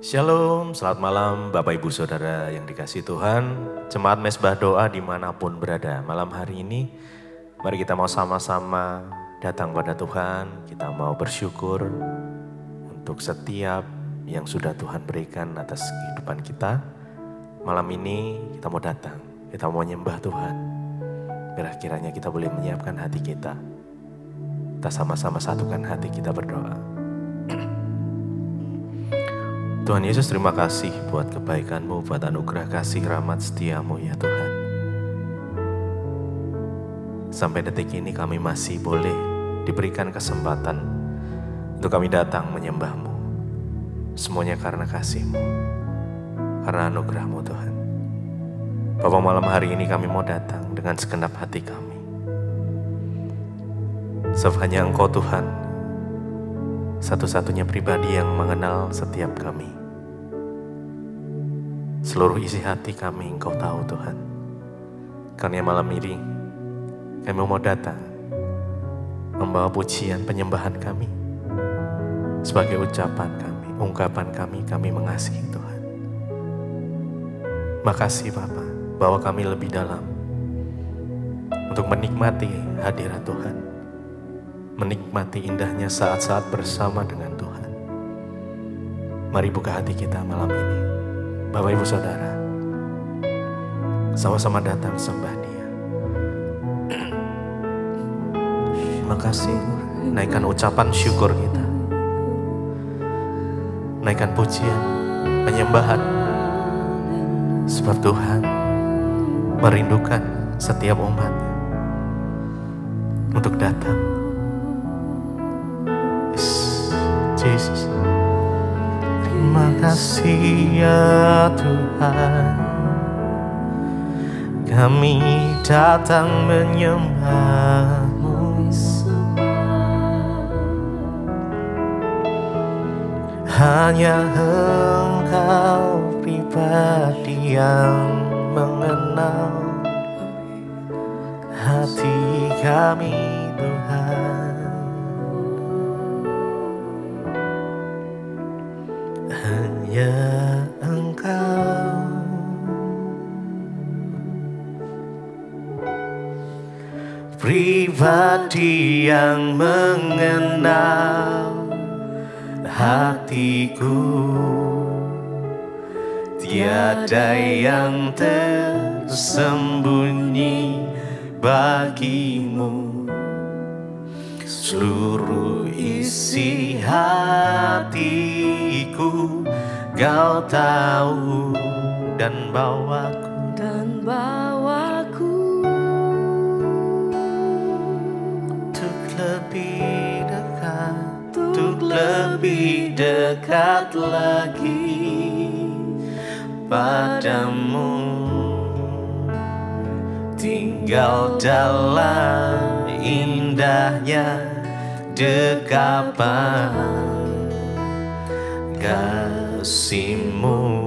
Shalom, selamat malam Bapak Ibu Saudara yang dikasihi Tuhan. Jemaat Mesbah Doa dimanapun berada. Malam hari ini mari kita mau sama-sama datang pada Tuhan. Kita mau bersyukur untuk setiap yang sudah Tuhan berikan atas kehidupan kita. Malam ini kita mau datang, kita mau menyembah Tuhan. Biar kiranya kita boleh menyiapkan hati kita. Kita sama-sama satukan hati kita berdoa. Tuhan Yesus, terima kasih buat kebaikan-Mu, buat anugerah kasih rahmat setia-Mu ya Tuhan. Sampai detik ini kami masih boleh diberikan kesempatan untuk kami datang menyembah-Mu. Semuanya karena kasih-Mu, karena anugerah-Mu Tuhan. Bapak, malam hari ini kami mau datang dengan segenap hati kami. Sebab hanya Engkau Tuhan, satu-satunya pribadi yang mengenal setiap kami. Seluruh isi hati kami Engkau tahu Tuhan. Karena malam ini kami mau datang membawa pujian penyembahan kami sebagai ucapan kami, ungkapan kami mengasihi Tuhan. Makasih Bapa bahwa kami lebih dalam untuk menikmati hadirat Tuhan, menikmati indahnya saat-saat bersama dengan Tuhan. Mari buka hati kita malam ini. Bapak Ibu Saudara, sama-sama datang sembah Dia. Terima kasih, naikkan ucapan syukur kita. Naikkan pujian, penyembahan. Sebab Tuhan merindukan setiap umatnya untuk datang. Yesus. Terima kasih ya Tuhan, kami datang menyembah-Mu. Hanya Engkau pribadi yang mengenal hati kami Tuhan. Hanya Engkau pribadi yang mengenal hatiku. Tiada yang tersembunyi bagimu. Seluruh isi hatiku Kau tahu dan bawaku untuk lebih dekat, untuk lebih dekat lagi padamu. Tinggal dalam indahnya dekapan kasih-Mu.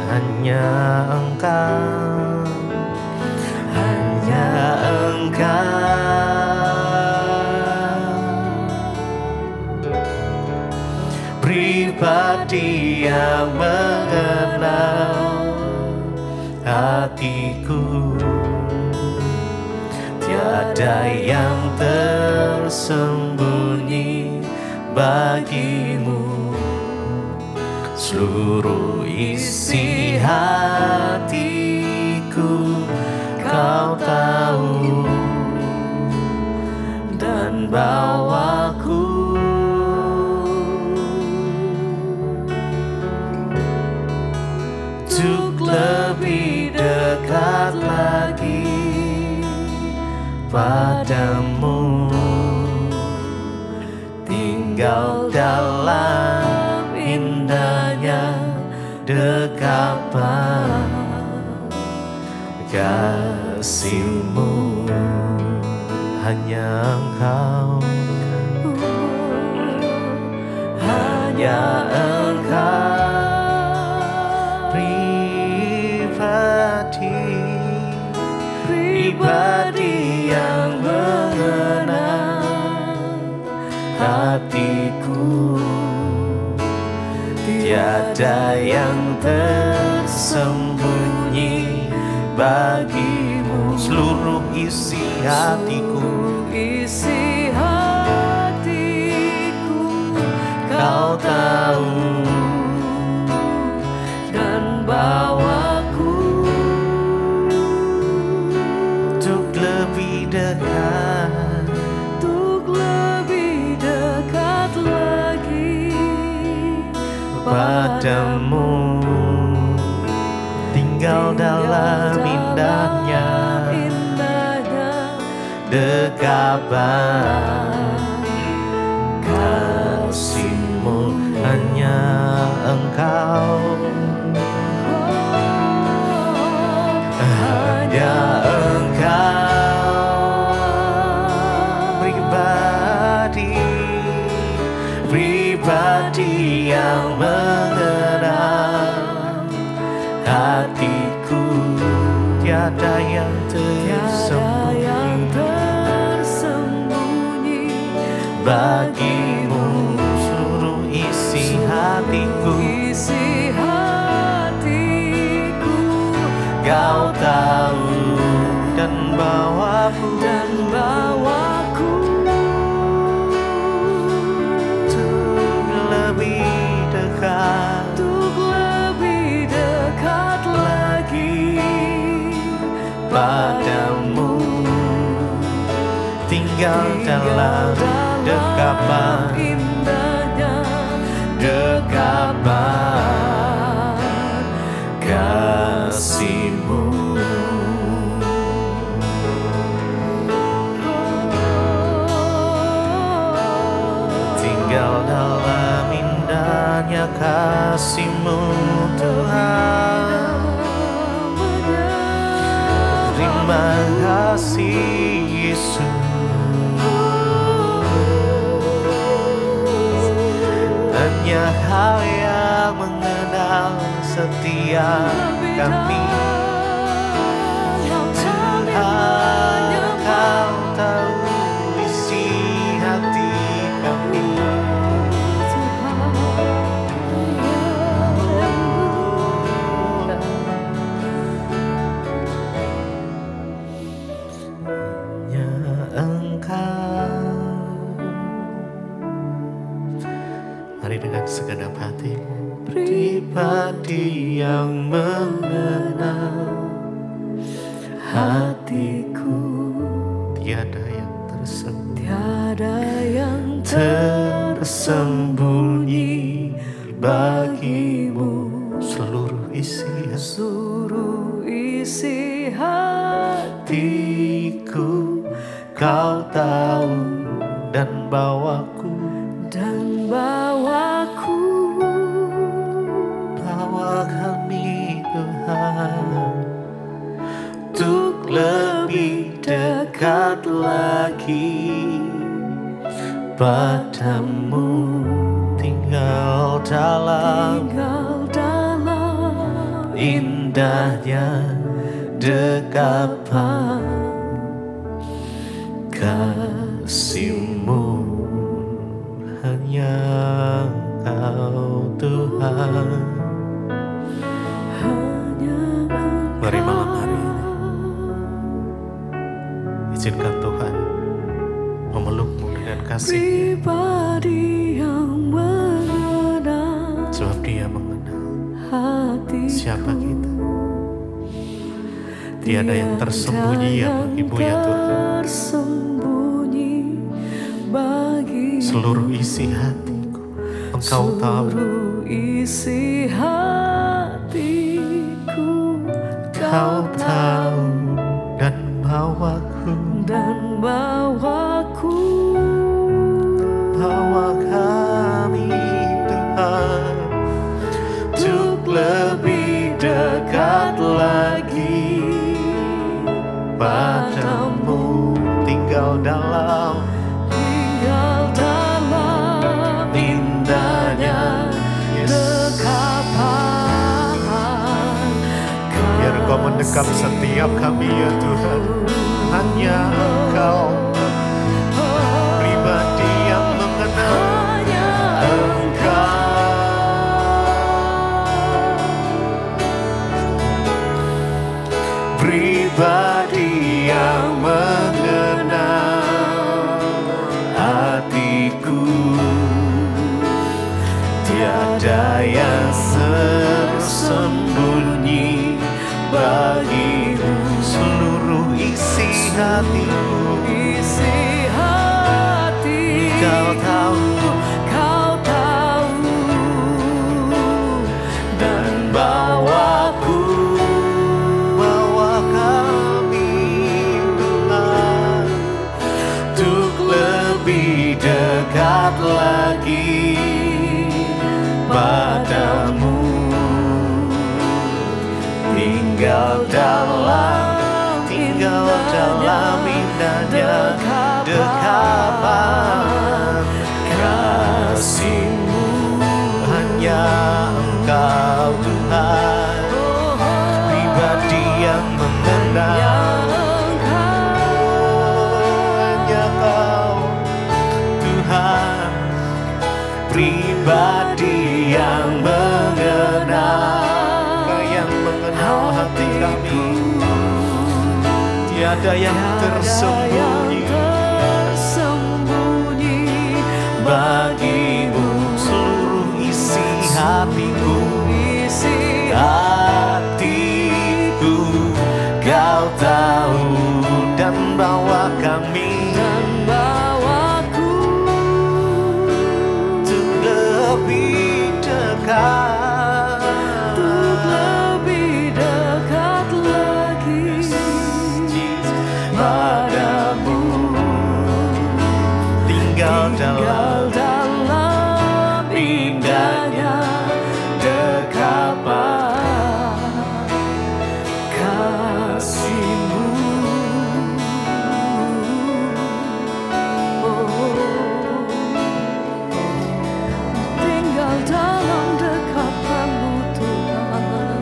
Hanya Engkau, hanya Engkau pribadi yang mengenal hatiku. Tiada yang tersembunyi bagimu. Seluruh isi hatiku Kau tahu dan bawaku untuk lebih dekat lagi padamu. Tinggal dalam indahnya dekapan kasih-Mu. Hanya Engkau, hanya Engkau pribadi yang mengenal hatiku. Tiada yang tersembunyi bagimu. Seluruh isi hatiku, isi hatiku Kau tahu, dan bawaku untuk lebih dekat, untuk lebih dekat lagi padamu. Tinggal dalam indahnya dekapan kasih-Mu, hanya Engkau, hanya Engkau pribadi yang mengenal hatiku. Tiada yang tersembunyi bagimu. Seluruh isi hatiku, isi hatiku Kau tahu, dan bawaku untuk lebih dekat, lagi padamu. Tinggal dalam dekapan, indahnya dekapan kasih-Mu. Tinggal dalam indahnya kasih-Mu, Tuhan. Terima kasih Yesus. Hanya Kau yang mengenal setiap kami. Tuhan, Kau tahu isi hati kami. Hanya Engkau. Mari dengan segenap hati, pribadi yang mengenal hatiku. Tiada yang tersembunyi bagimu. Seluruh isi hatiku Kau tahu, dan bawaku bawa kami Tuhan untuk lebih dekat lagi padamu. Tinggal dalam indahnya dekapan kasih-Mu, hanya Engkau Tuhan. Mari malam hari ini izinkan Tuhan memelukmu dengan kasih-Nya, sebab Dia mengenal siapa kita. Tiada yang tersembunyi bagimu ya Tuhan. Seluruh isi hatiku Engkau tahu. Kau tahu, dan bawaku bawa kami Tuhan untuk lebih dekat lagi padamu. Tinggal dalam indahnya dekapan. Biar Engkau mendekap setiap kami ya Tuhan. Hanya Engkau pribadi yang mengenal Engkau. hatiku, isi hati. Kau tahu, Kau tahu, dan bawaku, bawa kami Tuhan untuk lebih dekat lagi padamu, tinggal dalam indahnya dekapan kasih-Mu. Hanya Engkau Tuhan, pribadi yang mengenal. Hanya Kau Tuhan, pribadi yang mengenal. Kau yang mengenal hati kami, tiada yang tersembunyi bagimu. Seluruh isi hatiku, Kau tahu, dan bawa kami untuk lebih dekat, lagi padamu, tinggal dalam indahnya dekapan kasih-Mu. Tinggal dalam dekapan-Mu Tuhan.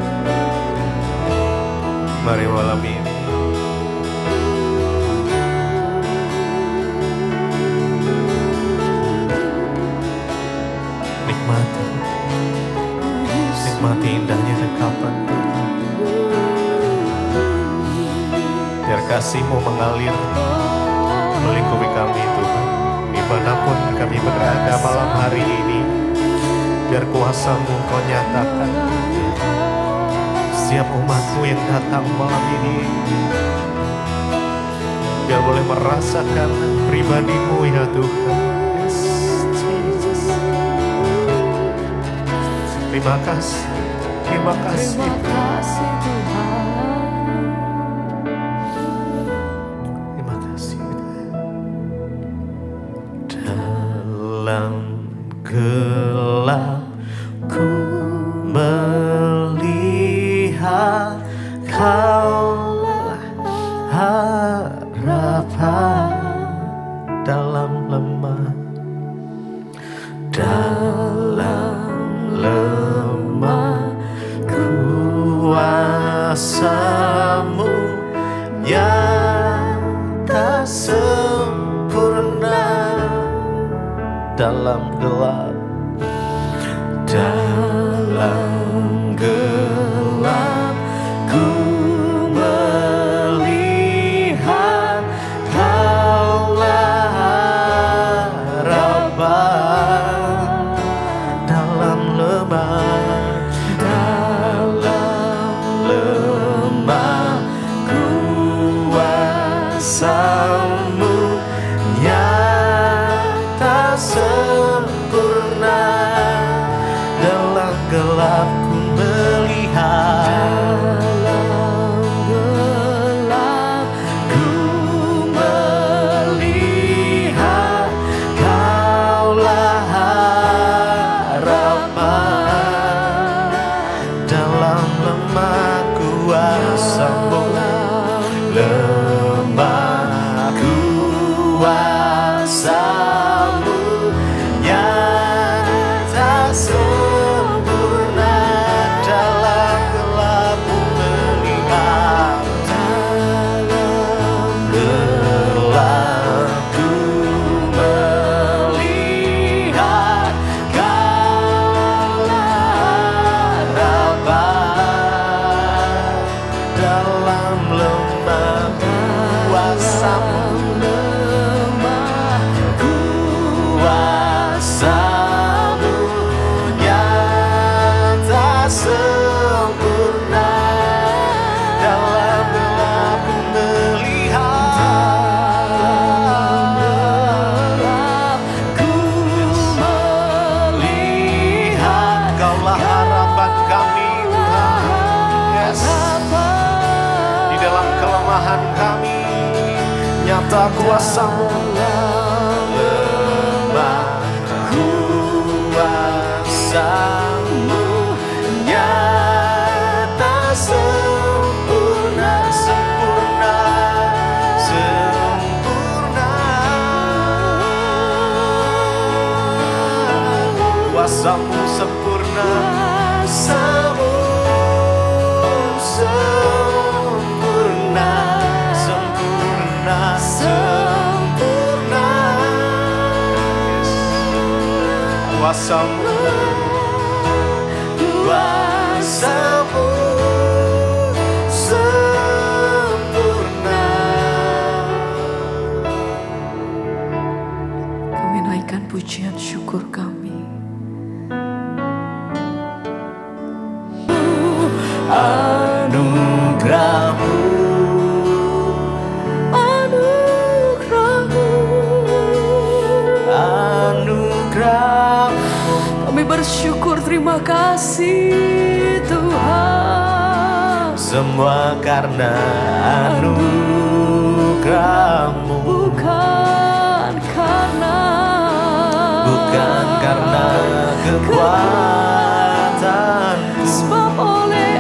Mari malam ini nikmati indahnya dekapan Tuhan. Biar kasih-Mu mengalir melingkupi kami Tuhan, dimanapun kami berada malam hari ini. Biar kuasa-Mu Kau nyatakan setiap umat-Mu yang datang malam ini, biar boleh merasakan pribadi-Mu ya Tuhan. Yes, Jesus. Terima kasih, terima kasih. Terima kasih Tuhan. Terima kasih. Dalam gelap ku melihat Kaulah harapan dalam lemah, kuasa-Mu yang tak sempurna. Dalam gelap ku melihat Kaulah harapan dalam lemah, kuasa-Mu yang tak sempurna. Dalam gelap ku melihat, Kaulah harapan dalam lemah kuasa-Mu, lemah kuasa-Mu yang tak sempurna. Dalam gelap ku melihat, dalam gelap ku melihat Kaulah harapan dalam lemah kuasa-Mu, kuasa-Mu yang tak sempurna. Dalam gelap ku melihat nyata kuasa-Mu, lemah kuasa-Mu nyata sempurna, sempurna, sempurna. Kuasa-Mu sempurna, kuasa-Mu sempurna, sempurna, sempurna. Kuasa-Mu, kuasa-Mu sempurna. Kami naikkan pujian syukur kami. Anugerah-Mu, Anugerah-Mu, anugerah-Mu. kami bersyukur, terima kasih Tuhan. Semua karena anugerah-Mu, Bukan karena kekuatan-Mu, sebab oleh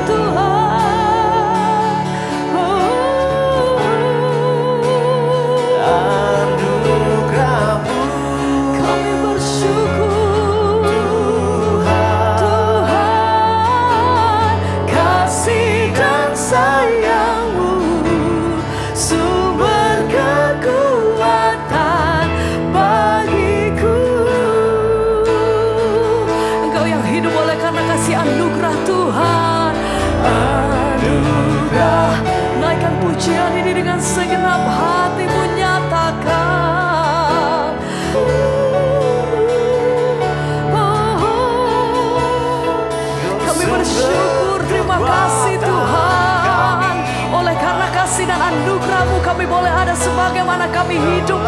Tuhan. anugerah-Mu. Kami bersyukur Tuhan, kasih dan sayang-Mu sumber kekuatan bagiku. Engkau yang hidup oleh karena kasih anugerah Tuhan. Anugerah, naikkan pujian ini dengan segenap hatimu, nyatakan. Kami bersyukur, terima kasih Tuhan. Oleh karena kasih dan anugerah-Mu kami boleh ada sebagaimana kami hidup.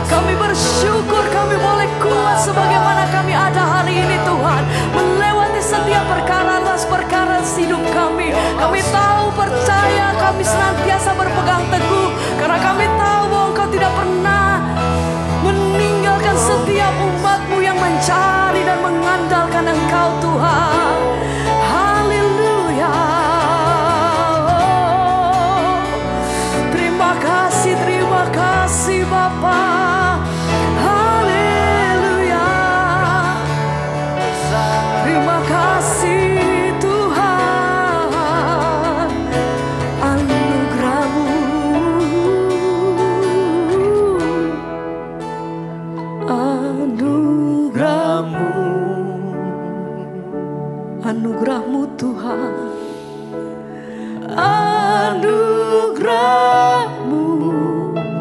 Kami bersyukur kami boleh kuat sebagaimana kami ada hari ini Tuhan. Melewati setiap perkara atas perkara hidup kami. Kami tahu, percaya, kami senantiasa berpegang teguh. Karena kami tahu bahwa Engkau tidak pernah meninggalkan setiap umat-Mu yang mencari dan mengandalkan Engkau Tuhan. Haleluya. Terima kasih Bapa. Haleluya. Terima kasih Tuhan. Anugerah-Mu, anugerah-Mu, anugerah-Mu Tuhan. Anugerah-Mu,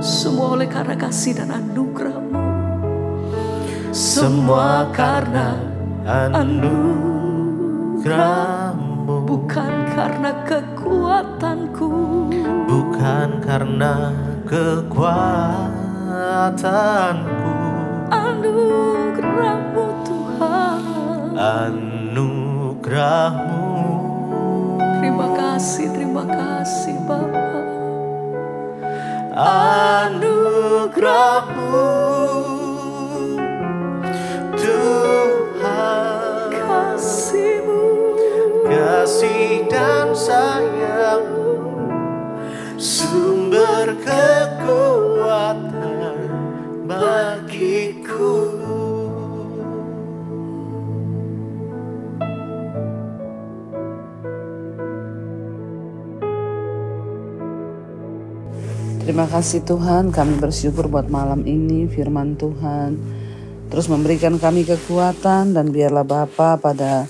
semua oleh karena kasih dan anugerah-Mu. Semua karena anugerah-Mu, bukan karena kekuatanku, bukan karena kekuatanku. anugerah-Mu Tuhan. Anugerah-Mu, Terima kasih Bapa. anugerah-Mu Tuhan. Kasih-Mu, Kasih dan sayang-Mu sumber kekuatan bagiku. Terima kasih Tuhan, kami bersyukur buat malam ini firman Tuhan terus memberikan kami kekuatan, dan biarlah Bapa pada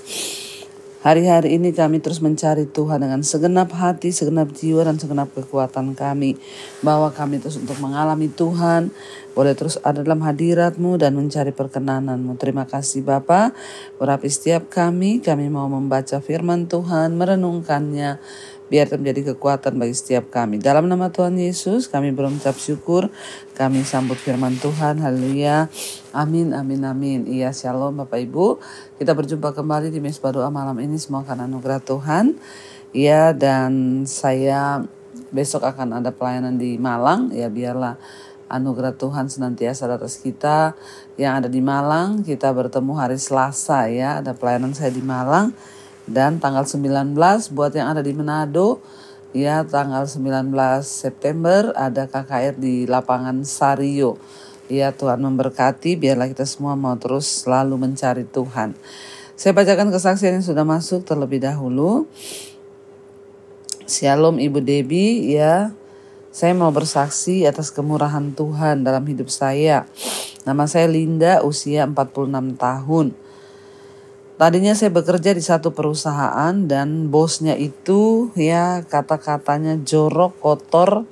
hari-hari ini kami terus mencari Tuhan dengan segenap hati, segenap jiwa, dan segenap kekuatan kami. Bahwa kami terus untuk mengalami Tuhan, boleh terus ada dalam hadirat-Mu dan mencari perkenanan-Mu. Terima kasih Bapa, berapi setiap kami mau membaca firman Tuhan, merenungkannya. biar menjadi kekuatan bagi setiap kami. Dalam nama Tuhan Yesus kami berucap syukur, kami sambut firman Tuhan, haleluya, amin, amin, amin. Iya, shalom Bapak Ibu, kita berjumpa kembali di Mesbah Doa malam ini, semua karena anugerah Tuhan. Ya, dan saya besok akan ada pelayanan di Malang, ya biarlah anugerah Tuhan senantiasa atas kita yang ada di Malang. Kita bertemu hari Selasa ya, ada pelayanan saya di Malang. Dan tanggal 19 buat yang ada di Manado, ya tanggal 19 September ada KKR di lapangan Sario. Ya Tuhan memberkati, biarlah kita semua mau terus selalu mencari Tuhan. Saya bacakan kesaksian yang sudah masuk terlebih dahulu. Shalom Ibu Debbie ya. Saya mau bersaksi atas kemurahan Tuhan dalam hidup saya. Nama saya Linda, usia 46 tahun. Tadinya saya bekerja di satu perusahaan dan bosnya itu ya kata-katanya jorok, kotor,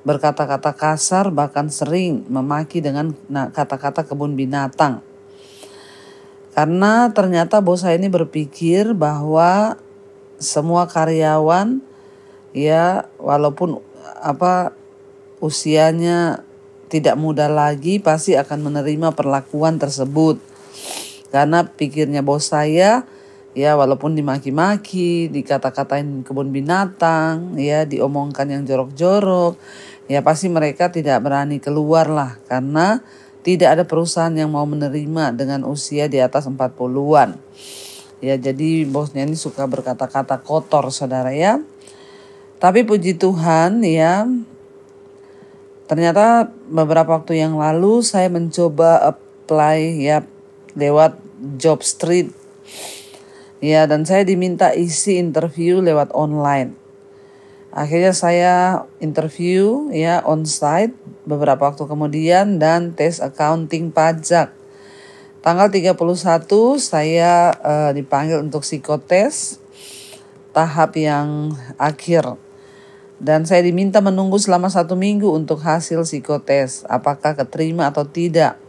berkata-kata kasar, bahkan sering memaki dengan kata-kata kebun binatang. Karena ternyata bos saya ini berpikir bahwa semua karyawan ya walaupun usianya tidak muda lagi pasti akan menerima perlakuan tersebut. Karena pikirnya bos saya ya walaupun dimaki-maki, dikata-katain kebun binatang, ya diomongkan yang jorok-jorok, ya pasti mereka tidak berani keluar lah karena tidak ada perusahaan yang mau menerima dengan usia di atas 40-an. Ya jadi bosnya ini suka berkata-kata kotor saudara ya. Tapi puji Tuhan ya, ternyata beberapa waktu yang lalu saya mencoba apply ya lewat Jobstreet. Ya dan saya diminta isi interview lewat online. Akhirnya saya interview ya onsite beberapa waktu kemudian dan tes accounting pajak. Tanggal 31 saya dipanggil untuk psikotes tahap yang akhir. Dan saya diminta menunggu selama 1 minggu untuk hasil psikotes, apakah keterima atau tidak.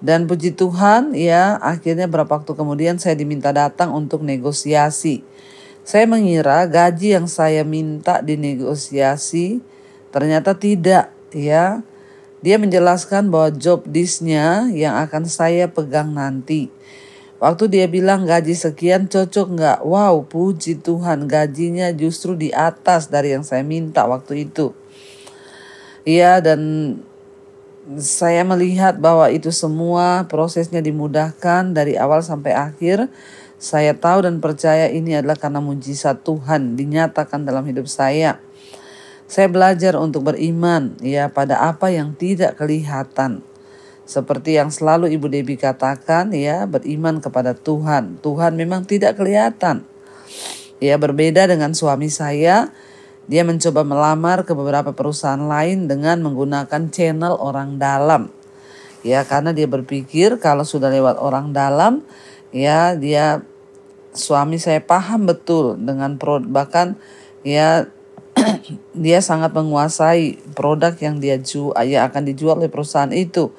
Dan puji Tuhan ya akhirnya beberapa waktu kemudian saya diminta datang untuk negosiasi. Saya mengira gaji yang saya minta di negosiasi ternyata tidak ya. Dia menjelaskan bahwa job desk-nya yang akan saya pegang nanti. Waktu dia bilang gaji sekian cocok nggak? Wow, puji Tuhan gajinya justru di atas dari yang saya minta waktu itu. Iya dan saya melihat bahwa itu semua prosesnya dimudahkan dari awal sampai akhir. Saya tahu dan percaya ini adalah karena mujizat Tuhan dinyatakan dalam hidup saya. Saya belajar untuk beriman ya pada apa yang tidak kelihatan. Seperti yang selalu Ibu Debbie katakan ya, beriman kepada Tuhan. Tuhan memang tidak kelihatan. Ya berbeda dengan suami saya, dia mencoba melamar ke beberapa perusahaan lain dengan menggunakan channel orang dalam. Ya karena dia berpikir kalau sudah lewat orang dalam, ya suami saya paham betul dengan bahkan ya dia sangat menguasai produk yang akan dijual oleh perusahaan itu.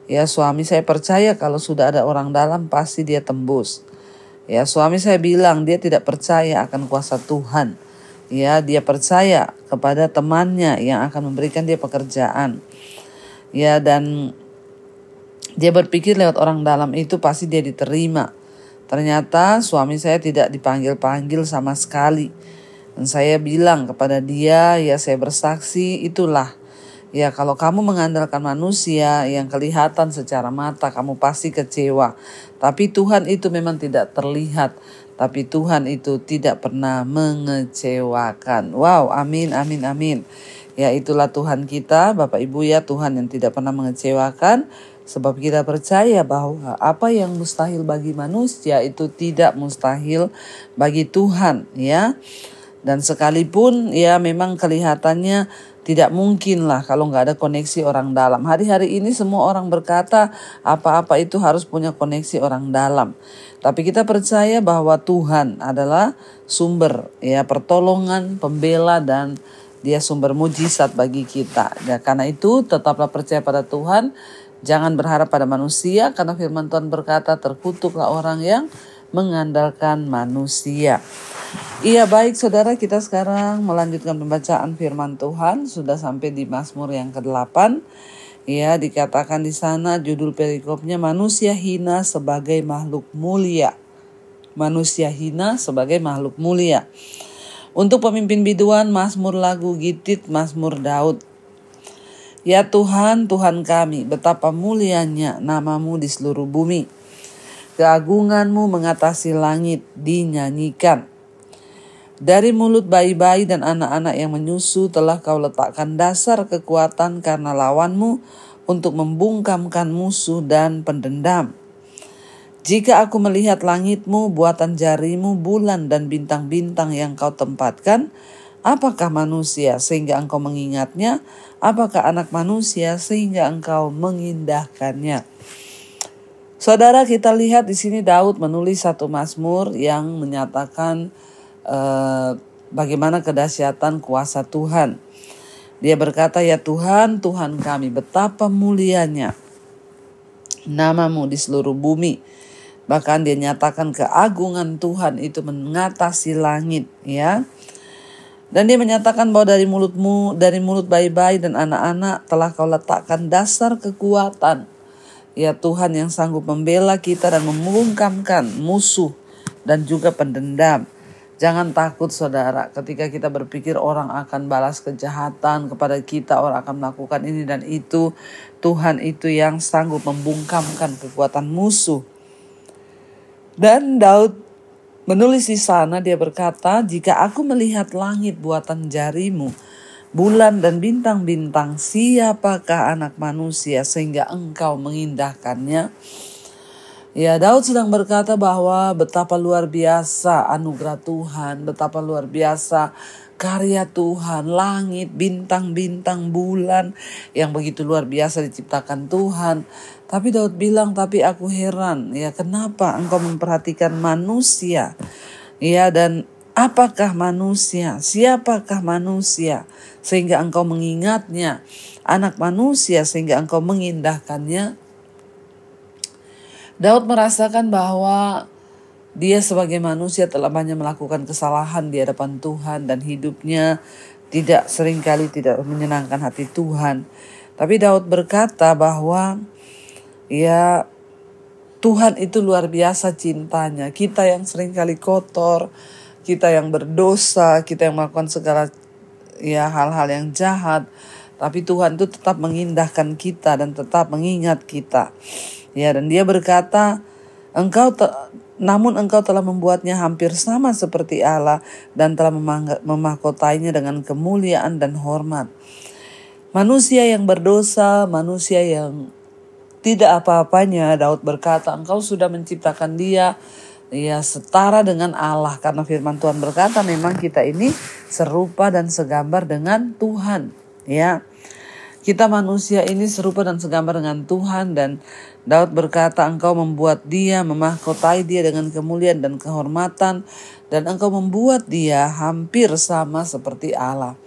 Ya suami saya percaya kalau sudah ada orang dalam pasti dia tembus. Ya suami saya bilang dia tidak percaya akan kuasa Tuhan. Ya dia percaya kepada temannya yang akan memberikan dia pekerjaan. Ya dan dia berpikir lewat orang dalam itu pasti dia diterima. Ternyata suami saya tidak dipanggil-panggil sama sekali. Dan saya bilang kepada dia ya saya bersaksi itulah. Ya kalau kamu mengandalkan manusia yang kelihatan secara mata kamu pasti kecewa. Tapi Tuhan itu memang tidak terlihat. Tapi Tuhan itu tidak pernah mengecewakan. Wow, amin, amin, amin. Ya itulah Tuhan kita Bapak Ibu ya, Tuhan yang tidak pernah mengecewakan. Sebab kita percaya bahwa apa yang mustahil bagi manusia itu tidak mustahil bagi Tuhan ya. Dan sekalipun ya memang kelihatannya tidak mungkin lah kalau nggak ada koneksi orang dalam. Hari-hari ini semua orang berkata apa-apa itu harus punya koneksi orang dalam. Tapi kita percaya bahwa Tuhan adalah sumber ya pertolongan, pembela dan Dia sumber mujizat bagi kita. Ya, karena itu tetaplah percaya pada Tuhan. Jangan berharap pada manusia karena firman Tuhan berkata terkutuklah orang yang mengandalkan manusia. Iya, baik saudara, kita sekarang melanjutkan pembacaan firman Tuhan. Sudah sampai di Mazmur yang ke-8. Ya, dikatakan di sana judul perikopnya manusia hina sebagai makhluk mulia. Manusia hina sebagai makhluk mulia. Untuk pemimpin biduan, Mazmur lagu Gitit, Mazmur Daud. Ya Tuhan, Tuhan kami, betapa mulianya namamu di seluruh bumi. Keagunganmu mengatasi langit dinyanyikan. Dari mulut bayi-bayi dan anak-anak yang menyusu telah kau letakkan dasar kekuatan karena lawanmu untuk membungkamkan musuh dan pendendam. Jika aku melihat langitmu, buatan jarimu, bulan dan bintang-bintang yang kau tempatkan, apakah manusia sehingga engkau mengingatnya? Apakah anak manusia sehingga engkau mengindahkannya? Saudara, kita lihat di sini Daud menulis satu mazmur yang menyatakan bagaimana kedahsyatan kuasa Tuhan. Dia berkata, ya Tuhan, Tuhan kami, betapa mulianya namamu di seluruh bumi. Bahkan dia nyatakan keagungan Tuhan itu mengatasi langit, ya. Dan dia menyatakan bahwa dari mulutmu, dari mulut bayi-bayi dan anak-anak telah kau letakkan dasar kekuatan. Ya Tuhan yang sanggup membela kita dan membungkamkan musuh dan juga pendendam. Jangan takut saudara, ketika kita berpikir orang akan balas kejahatan kepada kita, orang akan melakukan ini dan itu. Tuhan itu yang sanggup membungkamkan kekuatan musuh. Dan Daud menulis di sana, dia berkata, jika aku melihat langit buatan jarimu, bulan dan bintang-bintang, siapakah anak manusia sehingga engkau mengindahkannya? Ya, Daud sedang berkata bahwa betapa luar biasa anugerah Tuhan, betapa luar biasa karya Tuhan, langit, bintang-bintang, bulan yang begitu luar biasa diciptakan Tuhan. Tapi Daud bilang, tapi aku heran, ya kenapa engkau memperhatikan manusia? Ya, dan apakah manusia? Siapakah manusia sehingga engkau mengingatnya? Anak manusia sehingga engkau mengindahkannya? Daud merasakan bahwa dia sebagai manusia telah banyak melakukan kesalahan di hadapan Tuhan dan hidupnya seringkali tidak menyenangkan hati Tuhan. Tapi Daud berkata bahwa ya Tuhan itu luar biasa cintanya. Kita yang seringkali kotor, kita yang berdosa, kita yang melakukan segala hal-hal yang jahat, tapi Tuhan itu tetap mengindahkan kita dan tetap mengingat kita. Ya, dan dia berkata, namun engkau telah membuatnya hampir sama seperti Allah dan telah memahkotainya dengan kemuliaan dan hormat. Manusia yang berdosa, manusia yang tidak apa-apanya, Daud berkata, engkau sudah menciptakan dia ya setara dengan Allah. Karena firman Tuhan berkata memang kita ini serupa dan segambar dengan Tuhan. Ya, kita manusia ini serupa dan segambar dengan Tuhan. Dan Daud berkata, engkau membuat dia, memahkotai dia dengan kemuliaan dan kehormatan, dan engkau membuat dia hampir sama seperti Allah.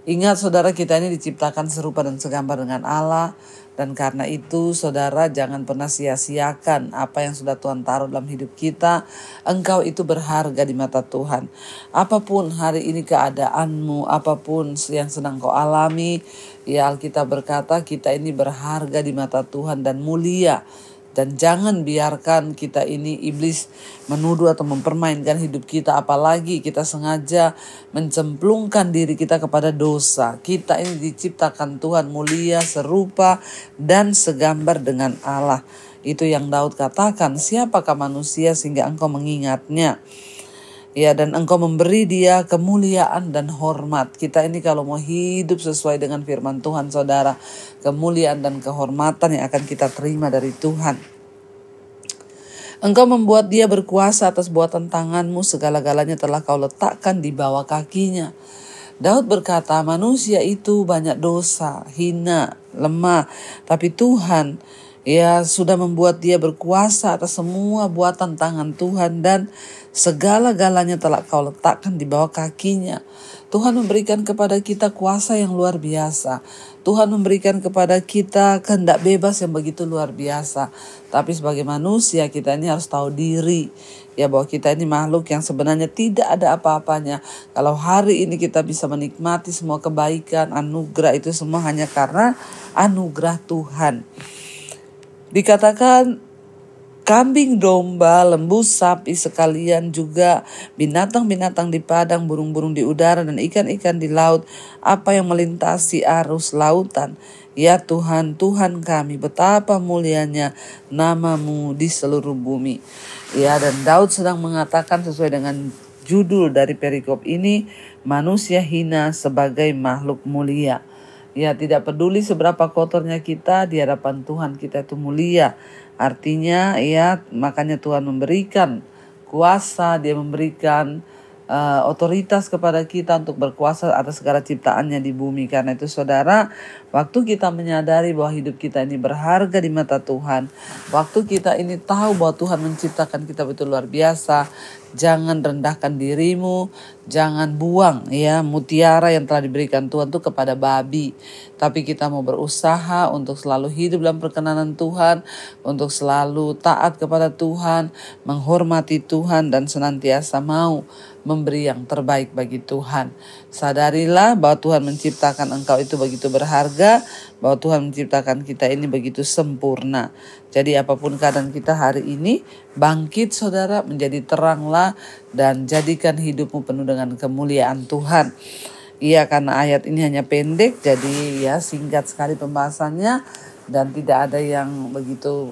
Ingat saudara, kita ini diciptakan serupa dan segambar dengan Allah. Dan karena itu saudara, jangan pernah sia-siakan apa yang sudah Tuhan taruh dalam hidup kita. Engkau itu berharga di mata Tuhan. Apapun hari ini keadaanmu, apapun yang sedang kau alami, ya Alkitab berkata kita ini berharga di mata Tuhan dan mulia. Dan jangan biarkan kita ini iblis menuduh atau mempermainkan hidup kita. Apalagi kita sengaja mencemplungkan diri kita kepada dosa. Kita ini diciptakan Tuhan mulia, serupa dan segambar dengan Allah. Itu yang Daud katakan, siapakah manusia sehingga engkau mengingatnya? Ya, dan engkau memberi dia kemuliaan dan hormat. Kita ini kalau mau hidup sesuai dengan firman Tuhan, saudara, kemuliaan dan kehormatan yang akan kita terima dari Tuhan. Engkau membuat dia berkuasa atas buatan tanganmu, segala-galanya telah kau letakkan di bawah kakinya. Daud berkata, manusia itu banyak dosa, hina, lemah, tapi Tuhan Ya, sudah membuat dia berkuasa atas semua buatan tangan Tuhan, dan segala-galanya telah Kau letakkan di bawah kakinya. Tuhan memberikan kepada kita kuasa yang luar biasa. Tuhan memberikan kepada kita kehendak bebas yang begitu luar biasa. Tapi sebagai manusia kita ini harus tahu diri, ya, bahwa kita ini makhluk yang sebenarnya tidak ada apa-apanya. Kalau hari ini kita bisa menikmati semua kebaikan, anugerah, itu semua hanya karena anugerah Tuhan. Dikatakan kambing, domba, lembu, sapi sekalian, juga binatang-binatang di padang, burung-burung di udara, dan ikan-ikan di laut, apa yang melintasi arus lautan. Ya Tuhan, Tuhan kami, betapa mulianya nama-Mu di seluruh bumi. Ya, dan Daud sedang mengatakan sesuai dengan judul dari perikop ini, manusia hina sebagai makhluk mulia. Ya, tidak peduli seberapa kotornya kita, di hadapan Tuhan kita itu mulia. Artinya, ya, makanya Tuhan memberikan kuasa, Dia memberikan otoritas kepada kita untuk berkuasa atas segala ciptaannya di bumi. Karena itu saudara, waktu kita menyadari bahwa hidup kita ini berharga di mata Tuhan, waktu kita ini tahu bahwa Tuhan menciptakan kita betul luar biasa, jangan rendahkan dirimu, jangan buang, ya, mutiara yang telah diberikan Tuhan itu kepada babi. Tapi kita mau berusaha untuk selalu hidup dalam perkenanan Tuhan, untuk selalu taat kepada Tuhan, menghormati Tuhan, dan senantiasa mau memberi yang terbaik bagi Tuhan. Sadarilah bahwa Tuhan menciptakan engkau itu begitu berharga, bahwa Tuhan menciptakan kita ini begitu sempurna. Jadi apapun keadaan kita hari ini, bangkit saudara, menjadi teranglah, dan jadikan hidupmu penuh dengan kemuliaan Tuhan. Iya, karena ayat ini hanya pendek, jadi ya singkat sekali pembahasannya, dan tidak ada yang begitu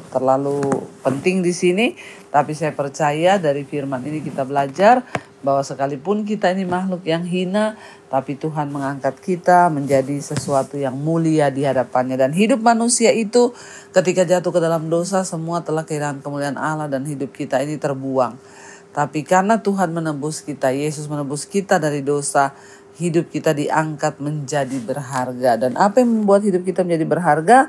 terlalu penting di sini. Tapi saya percaya dari firman ini kita belajar bahwa sekalipun kita ini makhluk yang hina, tapi Tuhan mengangkat kita menjadi sesuatu yang mulia di hadapannya. Dan hidup manusia itu ketika jatuh ke dalam dosa, semua telah kehilangan kemuliaan Allah dan hidup kita ini terbuang. Tapi karena Tuhan menebus kita, Yesus menebus kita dari dosa, hidup kita diangkat menjadi berharga. Dan apa yang membuat hidup kita menjadi berharga?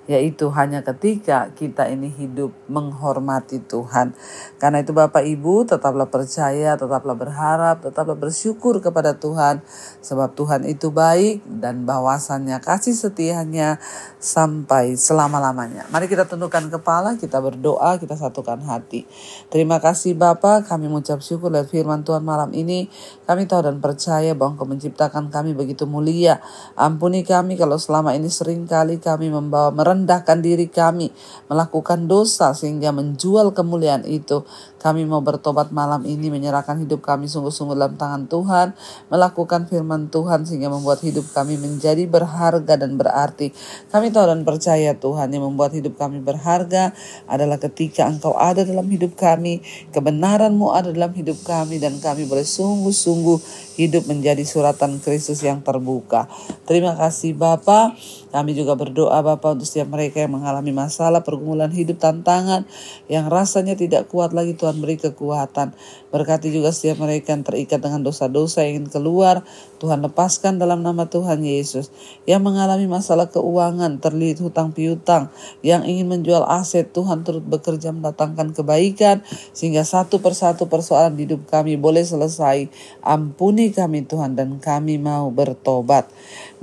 Yaitu hanya ketika kita ini hidup menghormati Tuhan. Karena itu Bapak Ibu, tetaplah percaya, tetaplah berharap, tetaplah bersyukur kepada Tuhan. Sebab Tuhan itu baik, dan bahwasannya kasih setianya sampai selama-lamanya. Mari kita tundukkan kepala, kita berdoa, kita satukan hati. Terima kasih Bapa, kami mengucap syukur lewat firman Tuhan malam ini. Kami tahu dan percaya bahwa Engkau menciptakan kami begitu mulia. Ampuni kami kalau selama ini seringkali kami merendahkan diri kami, melakukan dosa sehingga menjual kemuliaan itu. Kami mau bertobat malam ini, menyerahkan hidup kami sungguh-sungguh dalam tangan Tuhan, melakukan firman Tuhan sehingga membuat hidup kami menjadi berharga dan berarti. Kami tahu dan percaya Tuhan, yang membuat hidup kami berharga adalah ketika Engkau ada dalam hidup kami, kebenaran-Mu ada dalam hidup kami, dan kami boleh sungguh-sungguh hidup menjadi suratan Kristus yang terbuka. Terima kasih Bapa. Kami juga berdoa Bapa untuk setiap mereka yang mengalami masalah, pergumulan hidup, tantangan yang rasanya tidak kuat lagi. Tuhan beri kekuatan. Berkati juga setiap mereka yang terikat dengan dosa-dosa yang ingin keluar. Tuhan lepaskan dalam nama Tuhan Yesus. Yang mengalami masalah keuangan, terlilit hutang piutang, yang ingin menjual aset, Tuhan turut bekerja mendatangkan kebaikan sehingga satu persatu persoalan di hidup kami boleh selesai. Ampuni kami Tuhan, dan kami mau bertobat.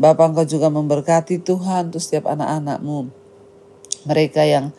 Bapa, Engkau juga memberkati Tuhan untuk setiap anak-anak-Mu, mereka yang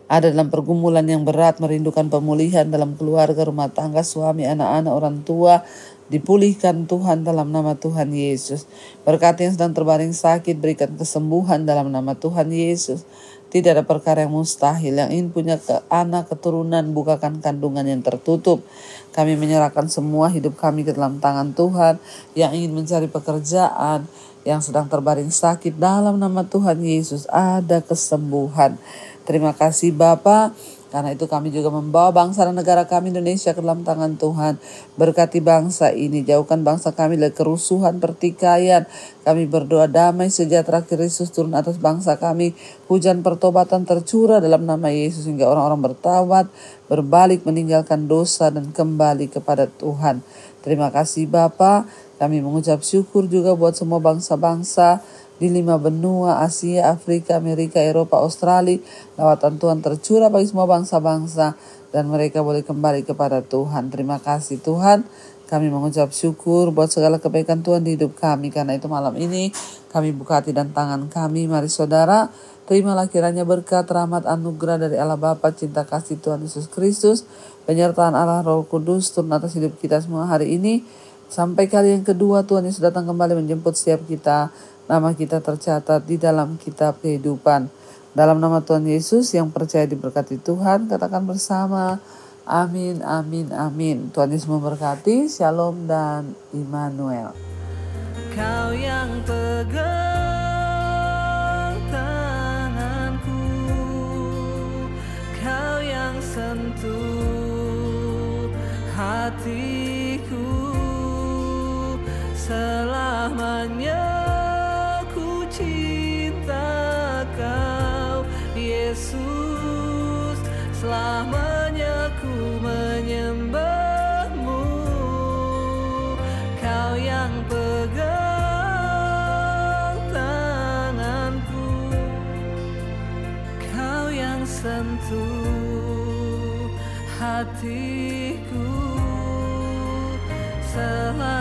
ada dalam pergumulan yang berat, merindukan pemulihan dalam keluarga, rumah tangga, suami, anak-anak, orang tua, dipulihkan Tuhan dalam nama Tuhan Yesus. Berkati yang sedang terbaring sakit, berikan kesembuhan dalam nama Tuhan Yesus. Tidak ada perkara yang mustahil. Yang ingin punya anak keturunan, bukakan kandungan yang tertutup. Kami menyerahkan semua hidup kami ke dalam tangan Tuhan. Yang ingin mencari pekerjaan, yang sedang terbaring sakit, dalam nama Tuhan Yesus ada kesembuhan. Terima kasih Bapa. Karena itu kami juga membawa bangsa dan negara kami Indonesia ke dalam tangan Tuhan. Berkati bangsa ini, jauhkan bangsa kami dari kerusuhan, pertikaian. Kami berdoa damai sejahtera Kristus turun atas bangsa kami. Hujan pertobatan tercurah dalam nama Yesus hingga orang-orang bertaubat, berbalik, meninggalkan dosa dan kembali kepada Tuhan. Terima kasih Bapa. Kami mengucap syukur juga buat semua bangsa-bangsa di 5 benua, Asia, Afrika, Amerika, Eropa, Australia. Lawatan Tuhan tercurah bagi semua bangsa-bangsa dan mereka boleh kembali kepada Tuhan. Terima kasih Tuhan. Kami mengucap syukur buat segala kebaikan Tuhan di hidup kami. Karena itu malam ini kami buka hati dan tangan kami. Mari saudara, terimalah kiranya berkat, rahmat, anugerah dari Allah Bapa, cinta kasih Tuhan Yesus Kristus, penyertaan Allah Roh Kudus turun atas hidup kita semua hari ini. Sampai kali yang kedua Tuhan Yesus datang kembali menjemput setiap kita. Nama kita tercatat di dalam kitab kehidupan. Dalam nama Tuhan Yesus yang percaya diberkati Tuhan, katakan bersama, amin, amin, amin. Tuhan Yesus memberkati, shalom dan Immanuel. Kau yang pegang tanganku, kau yang sentuh hatiku, selamanya ku cinta kau Yesus, selamanya ku menyembahmu. Kau yang pegang tanganku, kau yang sentuh hatiku, selamanya